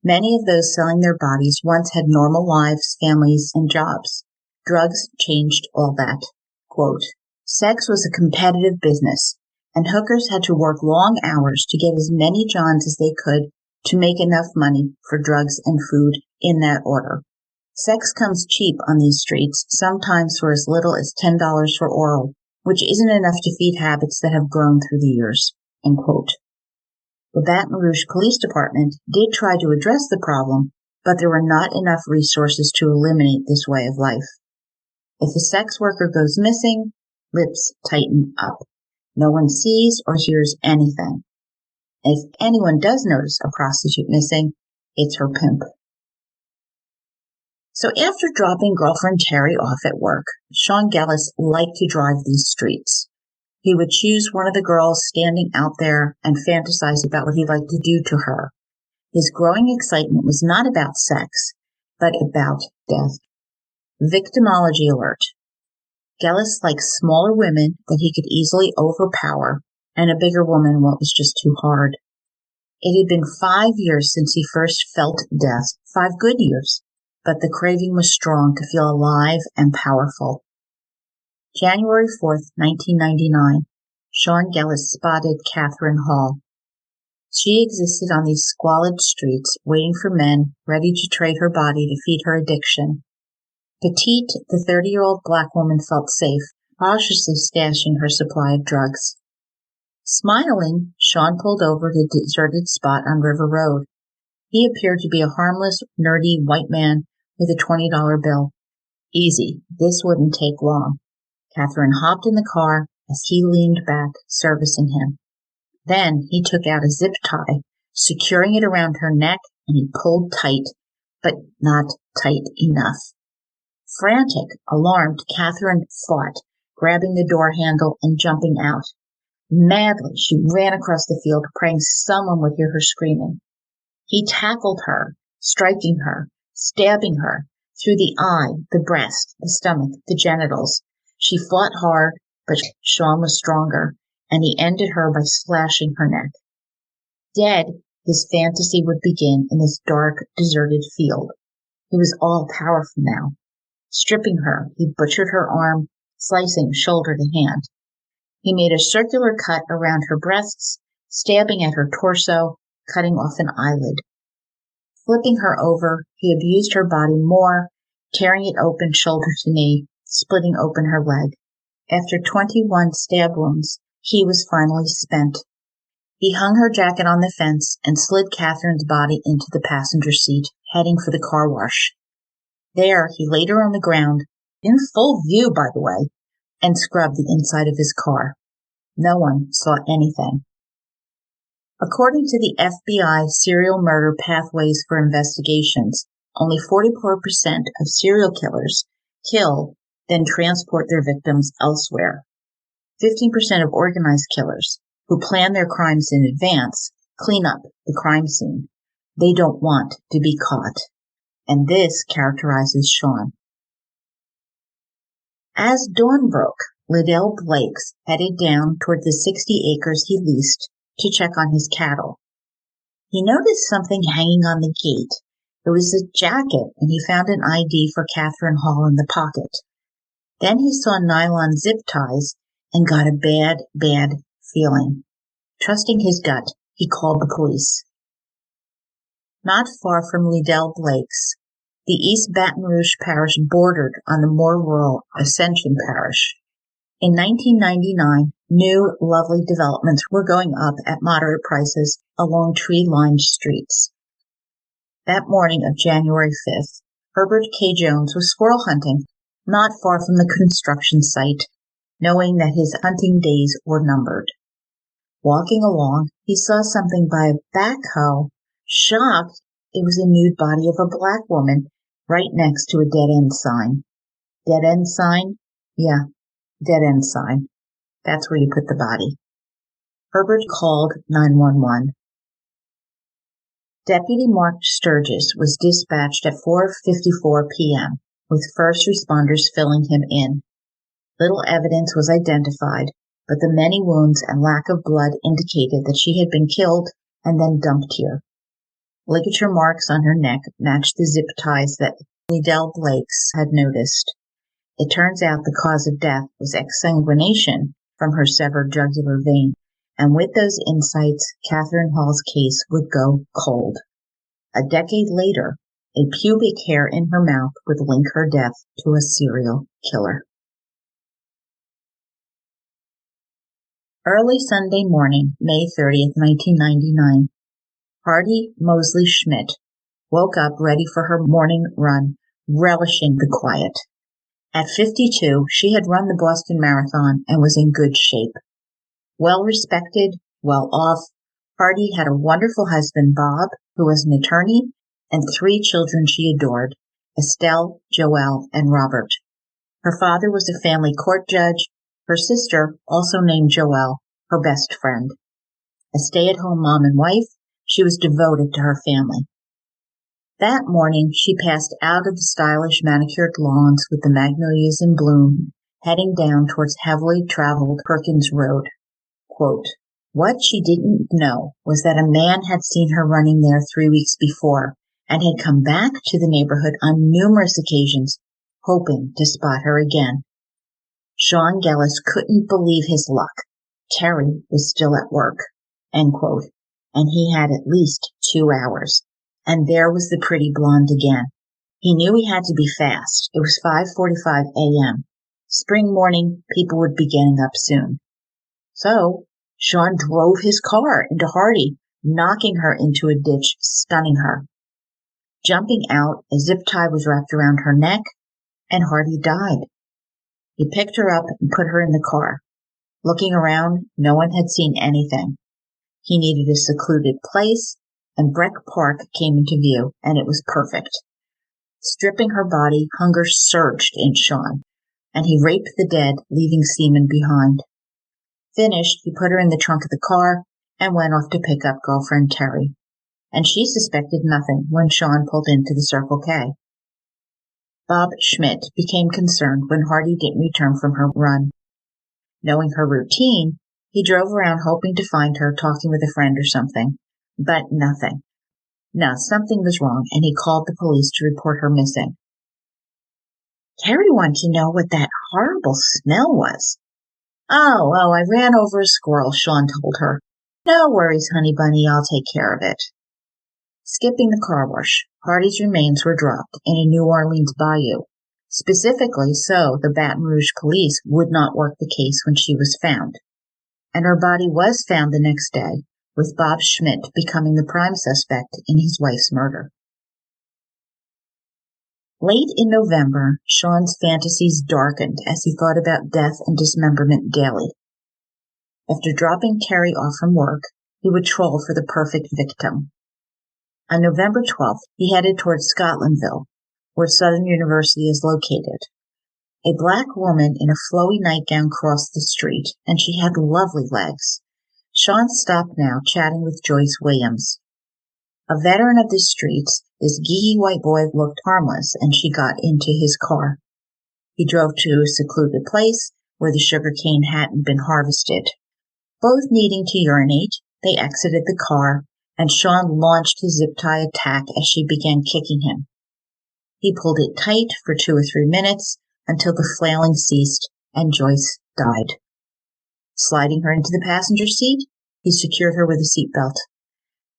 Many of those selling their bodies once had normal lives, families, and jobs. Drugs changed all that. Quote, sex was a competitive business. and hookers had to work long hours to get as many Johns as they could to make enough money for drugs and food in that order. Sex comes cheap on these streets, sometimes for as little as $10 for oral, which isn't enough to feed habits that have grown through the years." End quote. The Baton Rouge Police Department did try to address the problem, but there were not enough resources to eliminate this way of life. If a sex worker goes missing, lips tighten up. No one sees or hears anything. If anyone does notice a prostitute missing, it's her pimp. So after dropping girlfriend Terry off at work, Sean Gillis liked to drive these streets. He would choose one of the girls standing out there and fantasize about what he'd like to do to her. His growing excitement was not about sex, but about death. Victimology alert. Gillis likes smaller women that he could easily overpower, and a bigger woman was just too hard. It had been 5 years since he first felt death, 5 good years, but the craving was strong to feel alive and powerful. January 4th, 1999, Sean Gillis spotted Catherine Hall. She existed on these squalid streets, waiting for men ready to trade her body to feed her addiction. Petite, the 30-year-old black woman felt safe, cautiously stashing her supply of drugs. Smiling, Sean pulled over to a deserted spot on River Road. He appeared to be a harmless, nerdy white man with a $20 bill. Easy, this wouldn't take long. Catherine hopped in the car as he leaned back, servicing him. Then he took out a zip tie, securing it around her neck, and he pulled tight, but not tight enough. Frantic, alarmed, Catherine fought, grabbing the door handle and jumping out. Madly, she ran across the field, praying someone would hear her screaming. He tackled her, striking her, stabbing her, through the eye, the breast, the stomach, the genitals. She fought hard, but Sean was stronger, and he ended her by slashing her neck. Dead, his fantasy would begin in this dark, deserted field. He was all powerful now. Stripping her, he butchered her arm, slicing shoulder to hand. He made a circular cut around her breasts, stabbing at her torso, cutting off an eyelid. Flipping her over, he abused her body more, tearing it open shoulder to knee, splitting open her leg. After 21 stab wounds, he was finally spent. He hung her jacket on the fence and slid Catherine's body into the passenger seat, heading for the car wash. There, he laid her on the ground, in full view, by the way, and scrubbed the inside of his car. No one saw anything. According to the FBI Serial Murder Pathways for Investigations, only 44% of serial killers kill, then transport their victims elsewhere. 15% of organized killers, who plan their crimes in advance, clean up the crime scene. They don't want to be caught. And this characterizes Sean. As dawn broke, Liddell Blakes headed down toward the 60 acres he leased to check on his cattle. He noticed something hanging on the gate. It was a jacket, and he found an ID for Catherine Hall in the pocket. Then he saw nylon zip ties and got a bad feeling. Trusting his gut, he called the police. Not far from Liddell Blakes, the East Baton Rouge parish bordered on the more rural Ascension Parish. In 1999, new, lovely developments were going up at moderate prices along tree-lined streets. That morning of January 5th, Herbert K. Jones was squirrel hunting not far from the construction site, knowing that his hunting days were numbered. Walking along, he saw something by a backhoe. Shocked, it was a nude body of a black woman right next to a dead-end sign. Dead-end sign? Yeah, dead-end sign. That's where you put the body. Herbert called 911. Deputy Mark Sturgis was dispatched at 4:54 p.m., with first responders filling him in. Little evidence was identified, but the many wounds and lack of blood indicated that she had been killed and then dumped here. Ligature marks on her neck matched the zip ties that Liddell Blakes had noticed. It turns out the cause of death was exsanguination from her severed jugular vein, And with those insights, Catherine Hall's case would go cold. A decade later, a pubic hair in her mouth would link her death to a serial killer. Early Sunday morning, May 30th, 1999, Hardy Mosley Schmidt woke up ready for her morning run, relishing the quiet. At 52, she had run the Boston Marathon and was in good shape. Well respected, well off, Hardy had a wonderful husband, Bob, who was an attorney, and 3 children she adored, Estelle, Joelle, and Robert. Her father was a family court judge, her sister, also named Joelle, her best friend. A stay-at-home mom and wife, she was devoted to her family. That morning, she passed out of the stylish manicured lawns with the magnolias in bloom, heading down towards heavily traveled Perkins Road. Quote, what she didn't know was that a man had seen her running there 3 weeks before and had come back to the neighborhood on numerous occasions, hoping to spot her again. Sean Gillis couldn't believe his luck. Terry was still at work, end quote, and he had at least 2 hours. And there was the pretty blonde again. He knew he had to be fast. It was 5:45 a.m. Spring morning, people would be getting up soon. So, Sean drove his car into Hardy, knocking her into a ditch, stunning her. Jumping out, a zip tie was wrapped around her neck, and Hardy died. He picked her up and put her in the car. Looking around, no one had seen anything. He needed a secluded place, and Breck Park came into view, and it was perfect. Stripping her body, hunger surged in Sean, and he raped the dead, leaving semen behind. Finished, he put her in the trunk of the car and went off to pick up girlfriend Terry. And she suspected nothing when Sean pulled into the Circle K. Bob Schmidt became concerned when Hardy didn't return from her run. Knowing her routine, he drove around hoping to find her talking with a friend or something. But nothing. No, something was wrong, and he called the police to report her missing. Terry wanted to know what that horrible smell was. Oh, I ran over a squirrel, Sean told her. No worries, honey bunny, I'll take care of it. Skipping the car wash, Hardy's remains were dropped in a New Orleans bayou, specifically so the Baton Rouge police would not work the case when she was found. And her body was found the next day, with Bob Schmidt becoming the prime suspect in his wife's murder. Late in November, Sean's fantasies darkened as he thought about death and dismemberment daily. After dropping Terry off from work, he would troll for the perfect victim. On November 12th, he headed towards Scotlandville, where Southern University is located. A black woman in a flowy nightgown crossed the street, and she had lovely legs. Sean stopped now, chatting with Joyce Williams. A veteran of the streets, this geeky white boy looked harmless, and she got into his car. He drove to a secluded place where the sugarcane hadn't been harvested. Both needing to urinate, they exited the car, and Sean launched his zip-tie attack as she began kicking him. He pulled it tight for 2 or 3 minutes until the flailing ceased and Joyce died. Sliding her into the passenger seat, he secured her with a seatbelt.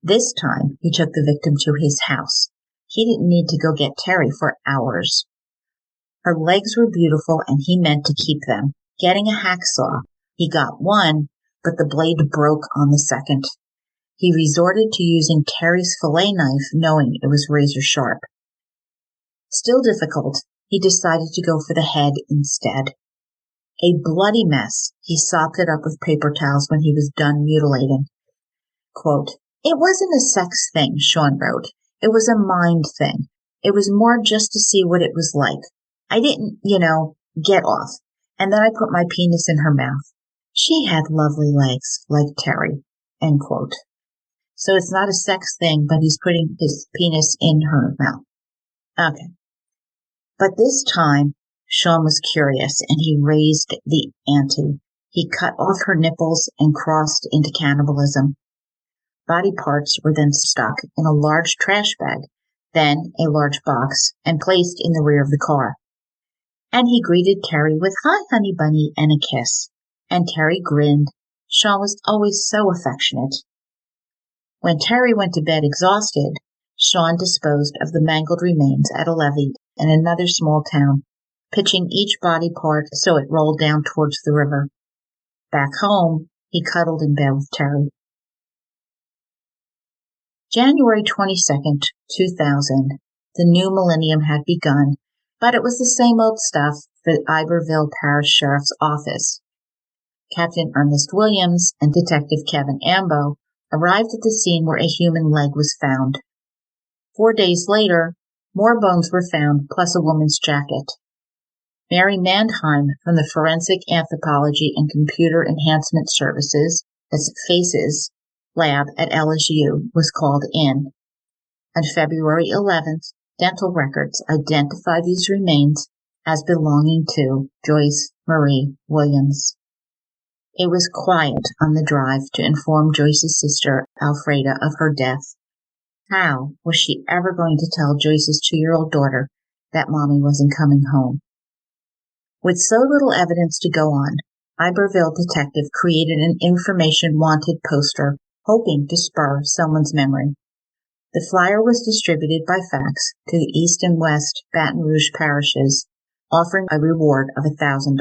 This time, he took the victim to his house. He didn't need to go get Terry for hours. Her legs were beautiful, and he meant to keep them. Getting a hacksaw, he got one, but the blade broke on the second. He resorted to using Terry's fillet knife, knowing it was razor sharp. Still difficult, he decided to go for the head instead. A bloody mess, he sopped it up with paper towels when he was done mutilating. Quote, "It wasn't a sex thing," Sean wrote. "It was a mind thing. It was more just to see what it was like. I didn't, get off. And then I put my penis in her mouth. She had lovely legs, like Terry." End quote. So it's not a sex thing, but he's putting his penis in her mouth. Okay. But this time, Sean was curious, and he raised the ante. He cut off her nipples and crossed into cannibalism. Body parts were then stuck in a large trash bag, then a large box, and placed in the rear of the car. And he greeted Terry with, "Hi, honey bunny," and a kiss. And Terry grinned. Sean was always so affectionate. When Terry went to bed exhausted, Sean disposed of the mangled remains at a levee in another small town, pitching each body part so it rolled down towards the river. Back home, he cuddled in bed with Terry. January 22nd, 2000. The new millennium had begun, but it was the same old stuff for the Iberville Parish Sheriff's Office. Captain Ernest Williams and Detective Kevin Ambo arrived at the scene where a human leg was found. 4 days later, more bones were found, plus a woman's jacket. Mary Mannheim from the Forensic Anthropology and Computer Enhancement Services, that's FACES, lab at LSU was called in. On February 11th, dental records identified these remains as belonging to Joyce Marie Williams. It was quiet on the drive to inform Joyce's sister, Alfreda, of her death. How was she ever going to tell Joyce's 2-year-old daughter that Mommy wasn't coming home? With so little evidence to go on, Iberville detective created an information wanted poster, hoping to spur someone's memory. The flyer was distributed by fax to the East and West Baton Rouge parishes, offering a reward of $1,000.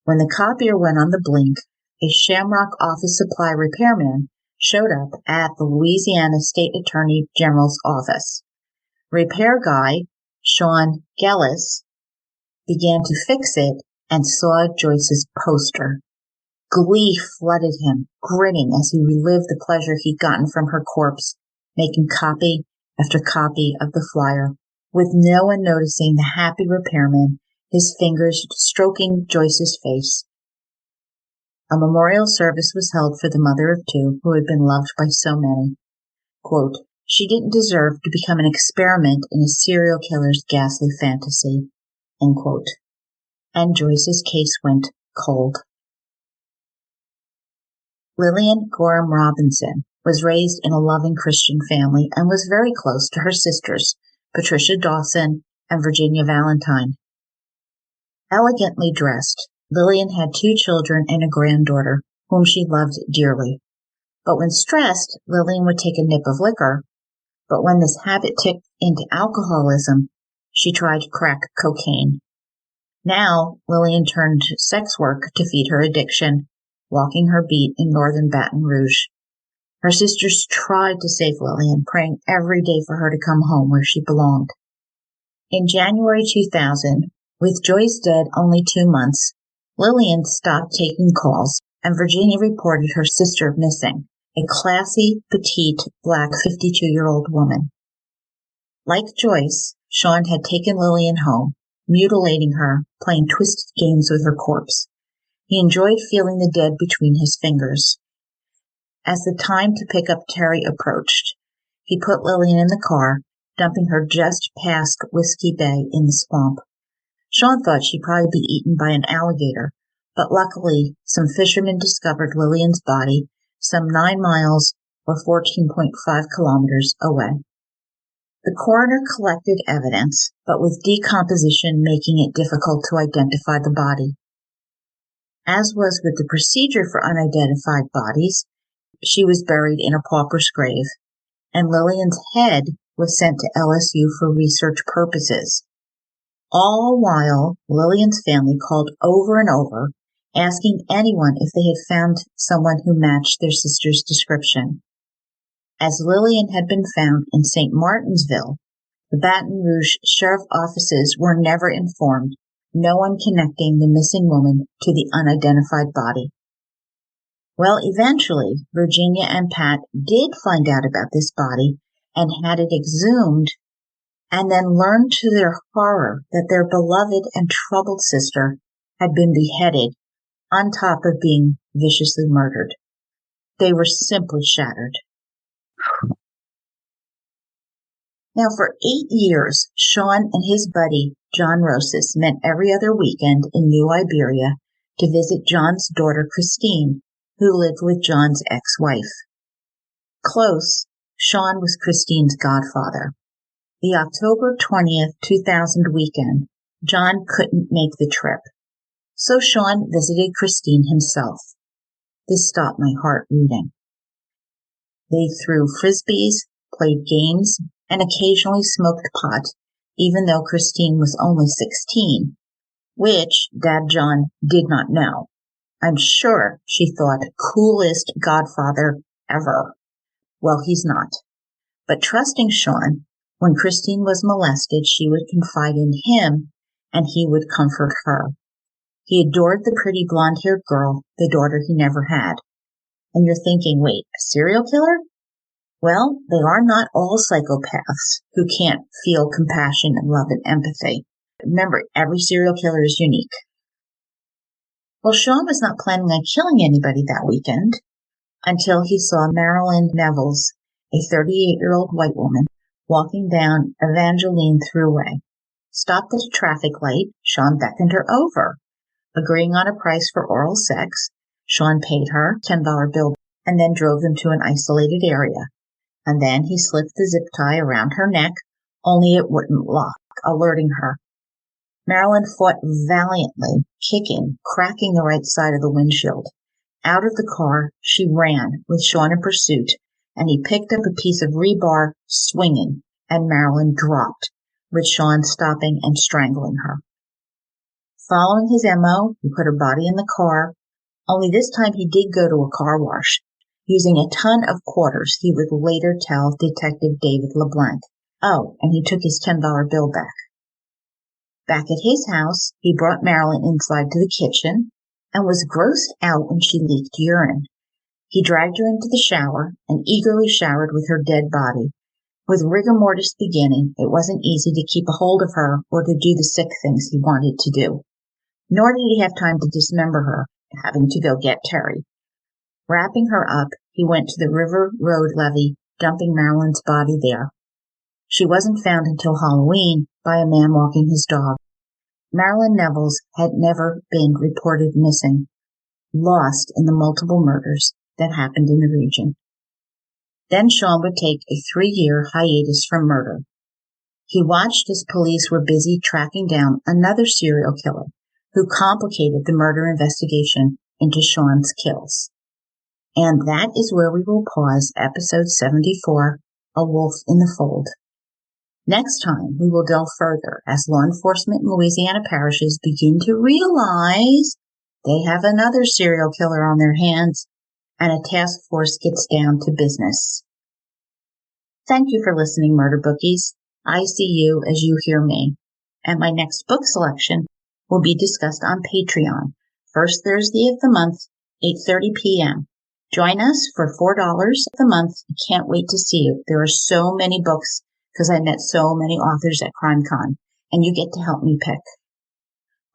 When the copier went on the blink, a Shamrock office supply repairman showed up at the Louisiana State Attorney General's office. Repair guy, Sean Gillis, began to fix it and saw Joyce's poster. Glee flooded him, grinning as he relived the pleasure he'd gotten from her corpse, making copy after copy of the flyer, with no one noticing the happy repairman, his fingers stroking Joyce's face. A memorial service was held for the mother of 2 who had been loved by so many. Quote, "She didn't deserve to become an experiment in a serial killer's ghastly fantasy," end quote. And Joyce's case went cold. Lillian Gorham Robinson was raised in a loving Christian family and was very close to her sisters, Patricia Dawson and Virginia Valentine. Elegantly dressed, Lillian had 2 children and a granddaughter, whom she loved dearly. But when stressed, Lillian would take a nip of liquor. But when this habit tipped into alcoholism, she tried crack cocaine. Now, Lillian turned to sex work to feed her addiction, walking her beat in northern Baton Rouge. Her sisters tried to save Lillian, praying every day for her to come home where she belonged. In January 2000, with Joyce dead only 2 months, Lillian stopped taking calls, and Virginia reported her sister missing, a classy, petite, black 52-year-old woman. Like Joyce, Sean had taken Lillian home, mutilating her, playing twisted games with her corpse. He enjoyed feeling the dead between his fingers. As the time to pick up Terry approached, he put Lillian in the car, dumping her just past Whiskey Bay in the swamp. Sean thought she'd probably be eaten by an alligator, but luckily some fishermen discovered Lillian's body some 9 miles or 14.5 kilometers away. The coroner collected evidence, but with decomposition making it difficult to identify the body. As was with the procedure for unidentified bodies, she was buried in a pauper's grave, and Lillian's head was sent to LSU for research purposes. All while, Lillian's family called over and over, asking anyone if they had found someone who matched their sister's description. As Lillian had been found in St. Martinsville, the Baton Rouge sheriff offices were never informed, no one connecting the missing woman to the unidentified body. Well, eventually, Virginia and Pat did find out about this body and had it exhumed, and then learned to their horror that their beloved and troubled sister had been beheaded on top of being viciously murdered. They were simply shattered. Now, for 8 years, Sean and his buddy, John Rosas, met every other weekend in New Iberia to visit John's daughter, Christine, who lived with John's ex-wife. Close, Sean was Christine's godfather. The October 20th, 2000 weekend, John couldn't make the trip, so Sean visited Christine himself. This stopped my heart reading. They threw frisbees, played games, and occasionally smoked pot, even though Christine was only 16, which Dad John did not know. I'm sure she thought coolest godfather ever. Well, he's not. But trusting Sean, when Christine was molested, she would confide in him and he would comfort her. He adored the pretty blonde-haired girl, the daughter he never had. And you're thinking, wait, a serial killer? Well, they are not all psychopaths who can't feel compassion and love and empathy. Remember, every serial killer is unique. Well, Sean was not planning on killing anybody that weekend until he saw Marilyn Nevels, a 38-year-old white woman, walking down Evangeline Thruway. Stopped at a traffic light, Sean beckoned her over. Agreeing on a price for oral sex, Sean paid her a $10 bill and then drove them to an isolated area. And then he slipped the zip tie around her neck, only it wouldn't lock, alerting her. Marilyn fought valiantly, kicking, cracking the right side of the windshield. Out of the car, she ran, with Sean in pursuit, and he picked up a piece of rebar, swinging, and Marilyn dropped, with Sean stopping and strangling her. Following his MO, he put her body in the car, only this time he did go to a car wash, using a ton of quarters he would later tell Detective David LeBlanc. Oh, and he took his $10 bill back. Back at his house, he brought Marilyn inside to the kitchen and was grossed out when she leaked urine. He dragged her into the shower and eagerly showered with her dead body. With rigor mortis beginning, it wasn't easy to keep a hold of her or to do the sick things he wanted to do. Nor did he have time to dismember her, having to go get Terry. Wrapping her up, he went to the River Road levee, dumping Marilyn's body there. She wasn't found until Halloween by a man walking his dog. Marilyn Nevels had never been reported missing, lost in the multiple murders that happened in the region. Then Sean would take a 3-year hiatus from murder. He watched as police were busy tracking down another serial killer who complicated the murder investigation into Sean's kills. And that is where we will pause episode 74, A Wolf in the Fold. Next time, we will delve further as law enforcement in Louisiana parishes begin to realize they have another serial killer on their hands, and a task force gets down to business. Thank you for listening, Murder Bookies. I see you as you hear me. And my next book selection will be discussed on Patreon, first Thursday of the month, 8:30 p.m. Join us for $4 a month. I can't wait to see you. There are so many books because I met so many authors at CrimeCon, and you get to help me pick.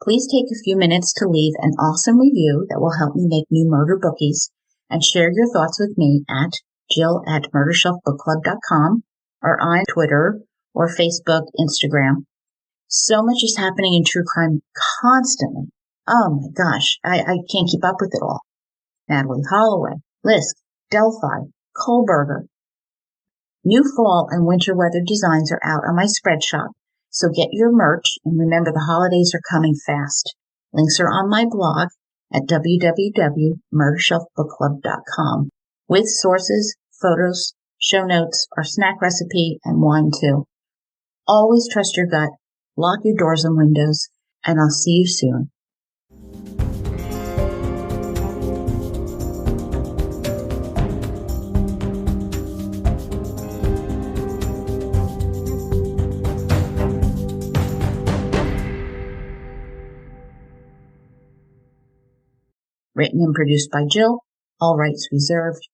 Please take a few minutes to leave an awesome review that will help me make new Murder Bookies, and share your thoughts with me at jill@murdershelfbookclub.com or on Twitter or Facebook, Instagram. So much is happening in true crime constantly. Oh my gosh, I can't keep up with it all. Natalie Holloway, Lisk, Delphi, Kohlberger. New fall and winter weather designs are out on my spread shop, so get your merch, and remember the holidays are coming fast. Links are on my blog at www.murdershelfbookclub.com with sources, photos, show notes, our snack recipe, and wine too. Always trust your gut, lock your doors and windows, and I'll see you soon. Written and produced by Jill, all rights reserved.